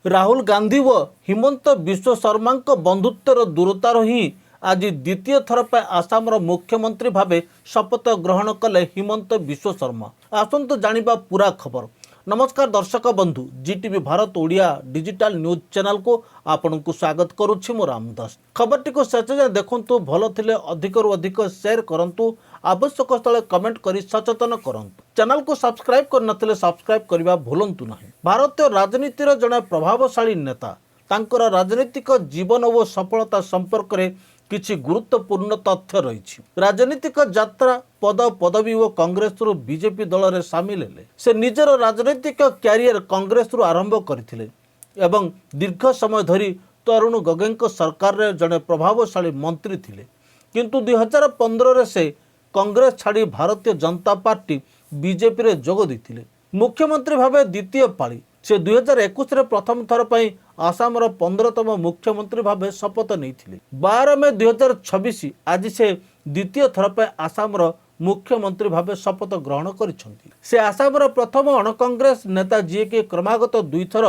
राहुल गांधी व हिमंत विश्व शर्मा बंधुत्वर दूरतार ही आज द्वितीय थर पर आसाम मुख्यमंत्री भावे शपथ ग्रहण कले हिमंत विश्व शर्मा। आसतु जानिबा पूरा खबर। नमस्कार दर्शक बंधु, Zee TV Bharat Odia digital news channel को आपन को स्वागत करुछि मो रामदास। खबर टी को शेष जाए देखंतु, भलो थिले अधिक रु अधिक शेयर करंतु, आवश्यक स्थले कमेंट करी सचेतन करंतु। चैनल को सब्सक्राइब कर नथिले सब्सक्राइब करबा भूलंतु नाही। भारतीय राजनीतिर जने प्रभावशाली नेता तांकर राजनीतिक जीवन और सफलता संपर्क में किछि गुरुत्वपूर्ण तथ्य रही। राजनीतिक यात्रा पद पदवी और कांग्रेस बीजेपी दल में सामिल हेले। से निजर राजनीतिक क्यारियर कांग्रेस आरंभ करथिले एवं दीर्घ समय धरी तरुण गोगोई सरकार रे जड़े प्रभावशाली मंत्री थिले। किंतु 2015 से कांग्रेस छाड़ी भारतीय जनता पार्टी बीजेपी रे जोग देथिले। मुख्यमंत्री भावे द्वितीय पाली से 2021 रे प्रथम थर पर आसाम 15तम मुख्यमंत्री भावे शपथ नहीं। 12 मई 2026 आज से द्वितीय थर पर आसाम मुख्यमंत्री भावे शपथ ग्रहण करिसेंती। से आसाम प्रथम अण कांग्रेस नेता जी के क्रमागत दुई थर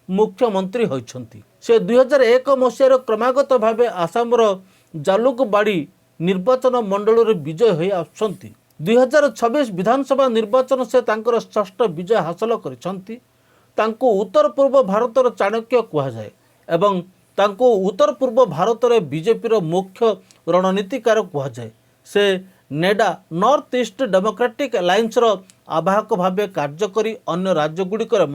मुख्यमंत्री होइछंती। से 2001 मसीहार क्रमागत भावे आसाम जालुकबाड़ी निर्वाचन मंडल रे विजय होई आछंती। 2026 विधानसभा निर्वाचन से तांकर षष्ठ विजय हासिल करिसेंती। तांको उत्तर पूर्व भारतर चाणक्य कहुए एवं तांको उत्तर पूर्व भारत में बीजेपी मुख्य रणनीतिकार कहुए। से NEDA north east democratic alliance आवाहक भाव कार्य करी अन्य राज्यगुड़िकर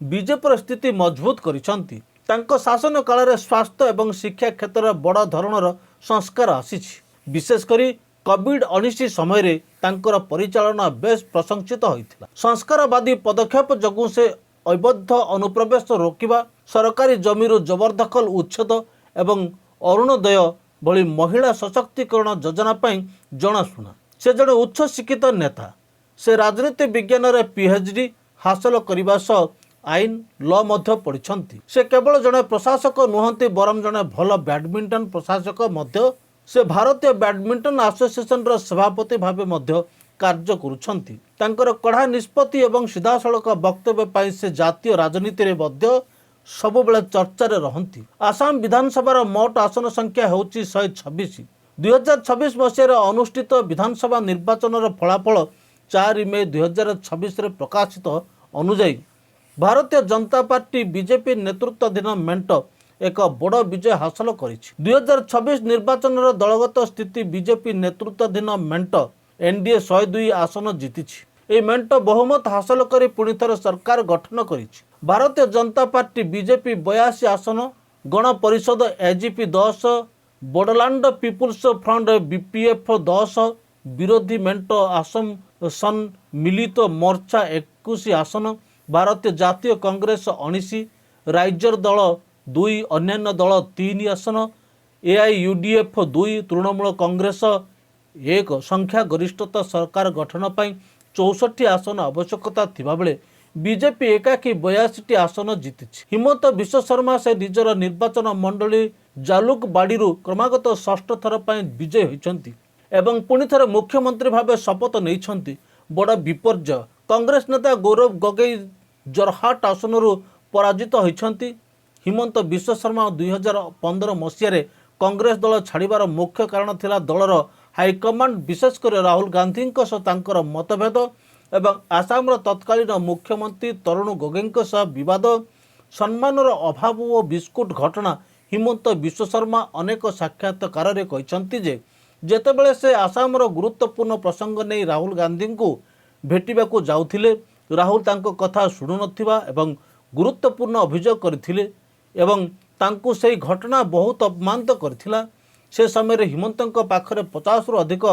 बीजेपी स्थिति मजबूत करिसेंती। तांको शासन काल में स्वास्थ्य एवं शिक्षा क्षेत्र में बड़ धरणर संस्कार आसीछि। विशेषकर कोविड-19 समय तांकर परिचालना बेस प्रशंसित होइथिला। संस्कारवादी पदक्षेप जगू से अवैध अनुप्रवेश रोकिबा, सरकारी जमीर जबरदखल उच्छेद एवं अरुणोदय भली महिला सशक्तिकरण योजना पर जनाशुना। से जड़े उच्च शिक्षित नेता। से राजनीति विज्ञान रे पीएचडी हासिल करने सह आईन लॉ मध्य पढ़िछंती। से केवल जड़े प्रशासक नुहंती बरम जड़े भल बैडमिंटन प्रशासक मध्य। से भारतीय बैडमिंटन एसोसिएशन रो सभापति भावे मध्य कार्य करुछंती। तांकर कड़ा निष्पत्ति एवं सीधासलख वक्तव्य पाई से जातीय राजनीति रे मध्य सबुबेले चर्चा रे रहंती। आसाम विधानसभा मोट आसन संख्या होउची 126। 2026 मसीह अनुष्ठित विधानसभा निर्वाचन फलाफल 4 मई 2026 रे प्रकाशित अनुजाई भारतीय जनता पार्टी बीजेपी नेतृत्वाधीन मेंट एक बड़ विजय हासिल करिछि। 2026 निर्वाचन दलगत स्थिति बीजेपी नेतृत्वाधीन मेंट एनडीए 102 आसन जीतिछि। ए मेंट बहुमत हासिल कर पुणी थर सरकार गठन करिछि। भारतीय जनता पार्टी बीजेपी 82 आसन, Gana Parishad AGP 10, Bodoland people's front BPF 10, विरोधी मेंट आसम सन मिलित मोर्चा 21 आसन, भारतीय जातीय कांग्रेस 19, राइजर दल 2, अन्य दल 3 आसन, एआईयूडीएफ 2, तृणमूल कांग्रेस 1 संख्या गरिष्ठता सरकार गठन पर 64 आसन आवश्यकता थिबा बेले बीजेपी एकाकी 82 आसन जीतिछि। हिमंत विश्व शर्मा से निजर निर्वाचन मंडली जालुकबाड़ी क्रमागत षष्ठ थर पर विजय होइछंती एवं पुणी थर मुख्यमंत्री भावे शपथ नैछंती। बड़ विपर्जय। कांग्रेस नेता गौरव गोगोई जोरहाट आसन पराजित होइछंती। हिमंत विश्व शर्मा 2015 मसीह कांग्रेस दल छाड़बार मुख्य कारण थिला दलर हाईकमांड विशेषकर राहुल गांधी तांकर मतभेद एवं आसाम तत्कालीन मुख्यमंत्री तरुण गोगोई विवाद, सम्मानर अभाव और बिस्कुट घटना। हिमंत विश्व शर्मा अनेक साक्षात्कार कहते जे जेतेबेले से आसाम गुरुत्वपूर्ण प्रसंग नहीं राहुल गांधी को भेटिबा को जाउथिले, राहुल तांको कथा शुणु नथिबा एवं गुरुत्वपूर्ण अभियोग करथिले एवं तांको से घटना बहुत अपमानित करथिला। से समय हिमंतଙ୍କ पाखरे 50 रु अधिक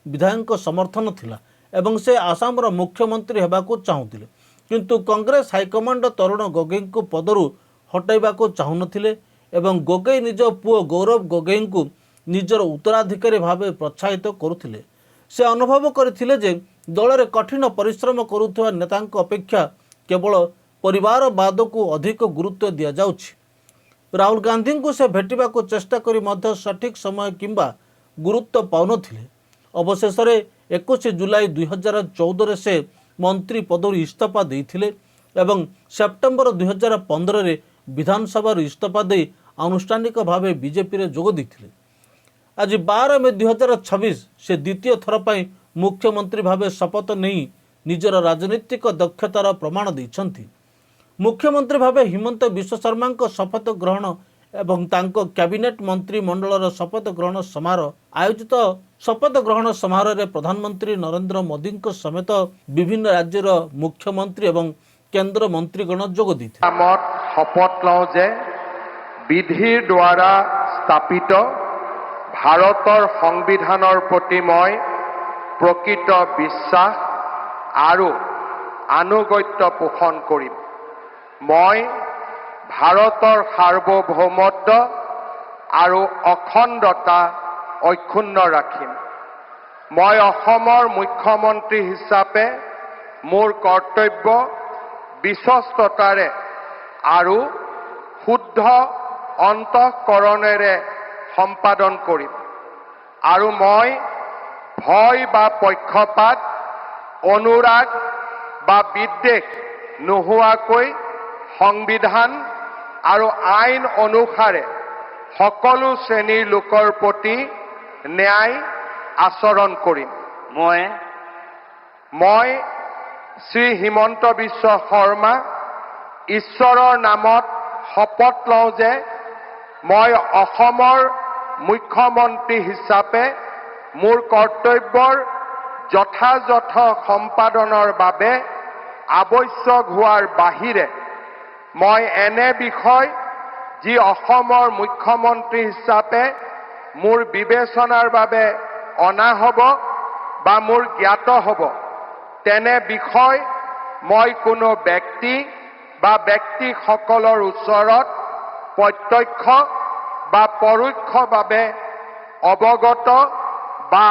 विधायक समर्थन थिला एवं से आसाम मुख्यमंत्री हेबाकू चाहूतिले। किंतु कांग्रेस हाईकमांड तरुण गोगोई को पदरू हटाइबाकू चाहूनथिले एवं गोगोई निज पुओ गौरव गोगोई को निजर उत्तराधिकारी भावे प्रोत्साहित करुथिले। से अनुभव करथिले जे दल रे कठिन परिश्रम करुथुवा नेतांक अपेक्षा केवल परिवारवाद को अधिक गुरुत्व दिया जाउछि। राहुल गांधी को से भेटिबा को चेष्टा करी मध्य सठिक समय किंबा गुरुत्व पाउनथिले। अवशेष 21 जुलाई 2014 से मंत्री पदरू इस्तीफा देइथिले एवं सेप्टेम्बर 2015 रे ବିଧାନସଭାରୁ ଇସ୍ତଫା ଦେଇ ଆନୁଷ୍ଠାନିକ ଭାବେ ବିଜେପିରେ ଯୋଗ ଦେଇଥିଲେ। ଆଜି 12 ମେ 2026 ସେ ଦ୍ୱିତୀୟ ଥର ପାଇଁ ମୁଖ୍ୟମନ୍ତ୍ରୀ ଭାବେ ଶପଥ ନେଇ ନିଜର ରାଜନୈତିକ ଦକ୍ଷତାର ପ୍ରମାଣ ଦେଇଛନ୍ତି। ମୁଖ୍ୟମନ୍ତ୍ରୀ ଭାବେ ହିମନ୍ତ ବିଶ୍ୱ ଶର୍ମାଙ୍କ ଶପଥ ଗ୍ରହଣ ଏବଂ ତାଙ୍କ କ୍ୟାବିନେଟ୍ ମନ୍ତ୍ରିମଣ୍ଡଳର ଶପଥ ଗ୍ରହଣ ସମାରୋହ ଆୟୋଜିତ ଶପଥ ଗ୍ରହଣ ସମାରୋହରେ ପ୍ରଧାନମନ୍ତ୍ରୀ ନରେନ୍ଦ୍ର ମୋଦିଙ୍କ ସମେତ ବିଭିନ୍ନ ରାଜ୍ୟର ମୁଖ୍ୟମନ୍ତ୍ରୀ ଏବଂ କେନ୍ଦ୍ର ମନ୍ତ୍ରୀଗଣ ଯୋଗ ଦେଇଥିଲେ। শপত লওঁ যে বিধিৰ দ্বাৰা স্থাপিত ভাৰতৰ সংবিধানৰ প্ৰতি মই প্ৰকৃত বিশ্বাস আৰু আনুগত্য পোষণ কৰিম। মই ভাৰতৰ সাৰ্বভৌমত্ব আৰু অখণ্ডতা অক্ষুণ্ণ ৰাখিম। মই অসমৰ মুখ্যমন্ত্ৰী হিচাপে মোৰ কৰ্তব্য বিশ্বস্ততাৰে আৰু শুদ্ধ অন্তঃকৰণেৰে সম্পাদন কৰিম আৰু মই ভয় বা পক্ষপাত অনুৰাগ বা বিদ্বেষ নোহোৱাকৈ সংবিধান আৰু আইন অনুসাৰে সকলো শ্ৰেণীৰ লোকৰ প্ৰতি ন্যায় আচৰণ কৰিম। মই শ্ৰী হিমন্ত বিশ্ব শৰ্মা ঈশ্বৰৰ নামত শপত লওঁ যে মই অসমৰ মুখ্যমন্ত্ৰী হিচাপে মোৰ কৰ্তব্যৰ যথাযথ সম্পাদনৰ বাবে আৱশ্যক হোৱাৰ বাহিৰে মই এনে বিষয় যি অসমৰ মুখ্যমন্ত্ৰী হিচাপে মোৰ বিবেচনাৰ বাবে অনা হ'ব বা মোৰ জ্ঞাত হ'ব তেনে বিষয় মই কোনো ব্যক্তি বা ব্যক্তিসকলৰ ওচৰত প্ৰত্যক্ষ বা পৰোক্ষভাৱে অৱগত বা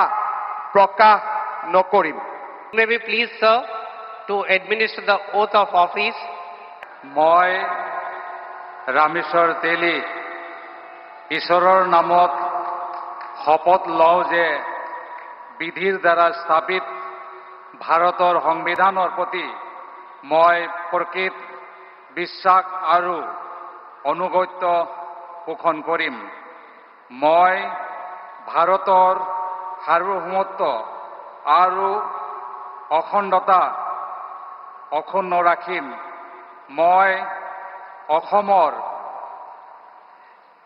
প্ৰকাশ নকৰিম। May we please, sir, to administer the oath of office. মই ৰামেশ্বৰ তেলী ঈশ্বৰৰ নামত শপত লওঁ যে বিধিৰ দ্বাৰা স্থাপিত ভাৰতৰ সংবিধানৰ প্ৰতি মই প্ৰকৃত বিশ্বাস আৰু অনুগত্য পোষণ কৰিম। মই ভাৰতৰ সাৰ্বভৌমত্ব আৰু অখণ্ডতা অক্ষুণ্ণ ৰাখিম। মই অসমৰ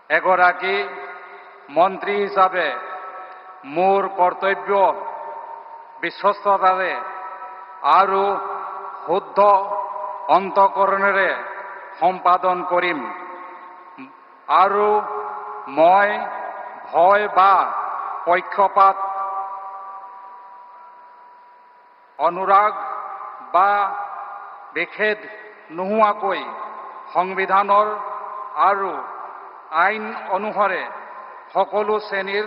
এগৰাকী মন্ত্ৰী হিচাপে মোৰ কৰ্তব্য বিশ্বস্ততাৰে আৰু শুদ্ধ অন্তঃকৰণেৰে সম্পাদন কৰিম আৰু মই ভয় বা পক্ষপাত অনুৰাগ বা বিভেদ নোহোৱাকৈ সংবিধানৰ আৰু আইন অনুসাৰে সকলো শ্ৰেণীৰ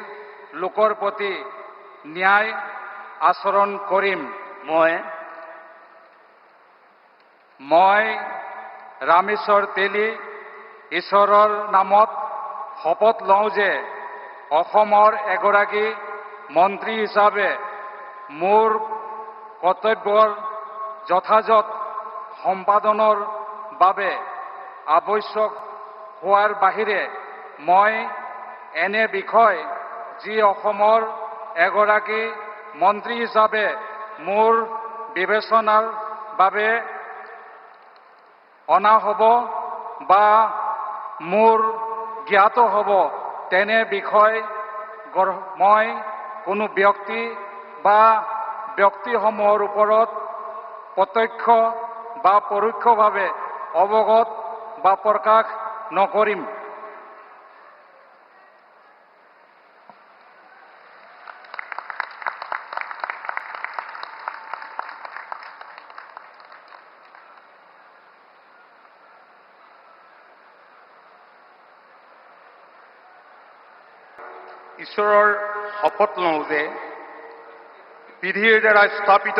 লোকৰ প্ৰতি ন্যায় আচৰণ কৰিম। মই ৰামেশ্বৰ তেলী ঈশ্বৰৰ নামত শপত লওঁ যে অসমৰ এগৰাকী মন্ত্ৰী হিচাপে মোৰ কৰ্তব্যৰ যথাযথ সম্পাদনৰ বাবে আৱশ্যক হোৱাৰ বাহিৰে মই এনে বিষয় যি অসমৰ এগৰাকী মন্ত্ৰী হিচাপে মোৰ বিবেচনাৰ বাবে অনা হ'ব বা মোৰ জ্ঞাত হ'ব তেনে বিষয় মই কোনো ব্যক্তি বা ব্যক্তিসমূহৰ ওপৰত প্ৰত্যক্ষ বা পৰোক্ষভাৱে অৱগত বা প্ৰকাশ নকৰিম। ঈশ্বৰৰ শপত লওঁ যে বিধিৰ দ্বাৰা স্থাপিত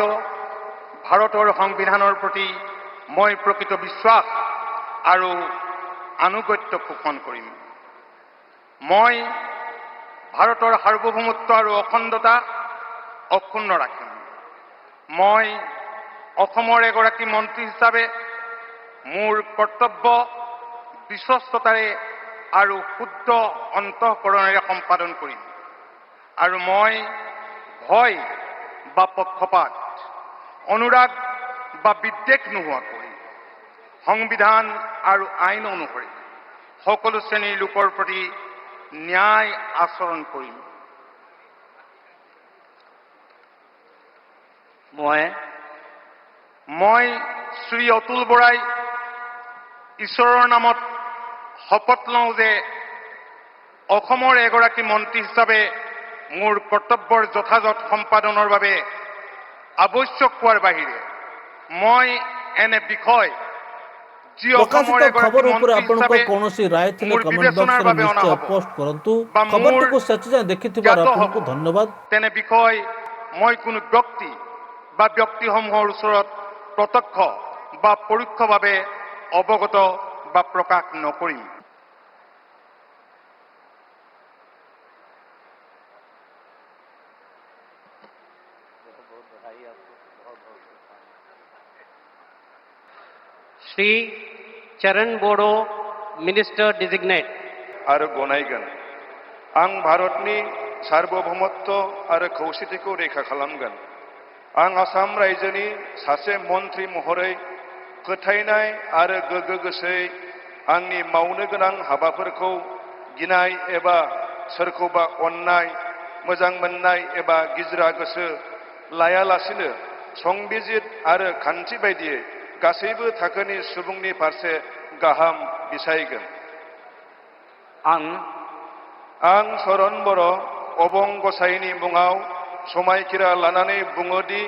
ভাৰতৰ সংবিধানৰ প্ৰতি মই প্ৰকৃত বিশ্বাস আৰু আনুগত্য পোষণ কৰিম। মই ভাৰতৰ সাৰ্বভৌমত্ব আৰু অখণ্ডতা অক্ষুণ্ণ ৰাখিম। মই অসমৰ এগৰাকী মন্ত্ৰী হিচাপে মোৰ কৰ্তব্য বিশ্বস্ততাৰে আৰু শুদ্ধ অন্তঃকৰণেৰে সম্পাদন কৰিম আৰু মই ভয় বা পক্ষপাত অনুৰাগ বা বিদ্বেষ নোহোৱাকৈ সংবিধান আৰু আইন অনুসৰি সকলো শ্ৰেণীৰ লোকৰ প্ৰতি ন্যায় আচৰণ কৰিম। মই শ্ৰী অতুল বৰাই ঈশ্বৰৰ নামত শপত লওঁ যে অসমৰ এগৰাকী মন্ত্ৰী হিচাপে মোৰ কৰ্তব্যৰ যথাযথ সম্পাদনৰ বাবে আৱশ্যক হোৱাৰ বাহিৰে মই এনে বিষয় যি অসমৰ প্ৰকাশিত এগৰাকী খবৰ উপৰে মন্ত্ৰী আপনাৰ হিচাপে কোনসি ৰায় থিলে মোৰ কমেন্ট বিবেচনাৰ বক্সৰে বাবে অনা নিশ্চয় হ'ব পোস্ট কৰন্তু বা খবৰটিকে মোৰ সেচে যাই দেখিথিবার জ্ঞাত আপনাকে হ'ব। ধন্যবাদ। তেনে বিষয় মই কোনো ব্যক্তি বা ব্যক্তিসমূহৰ ওচৰত প্ৰত্যক্ষ বা পৰোক্ষভাৱে অৱগত বা প্ৰকাশ নকৰিম। Shri Charan Bodo, Minister Designate. आरो गनायगोन आं भारतनि सार्वभौमत्व आरो खौसेथिखौ रैखा खालामगोन। आं आसाम रायजोनि सासे मन्त्रि महरै फोथायनाय आरो गोगो गोसोयै आंनि मावनो गोनां हाबाफोरखौ गिनाय एबा सोरखौबा अननाय मोजां मोननाय एबा गिज्रा गोसो लायालासिनो संबिजित आरो खान्थि बायदियै गासैबो थाखोनि सुबुंनि फारसे गाहाम बिसायगोन। आं शरण बर' अबं गसाइनि मुङाव समायखिरा लानानै बुङो दि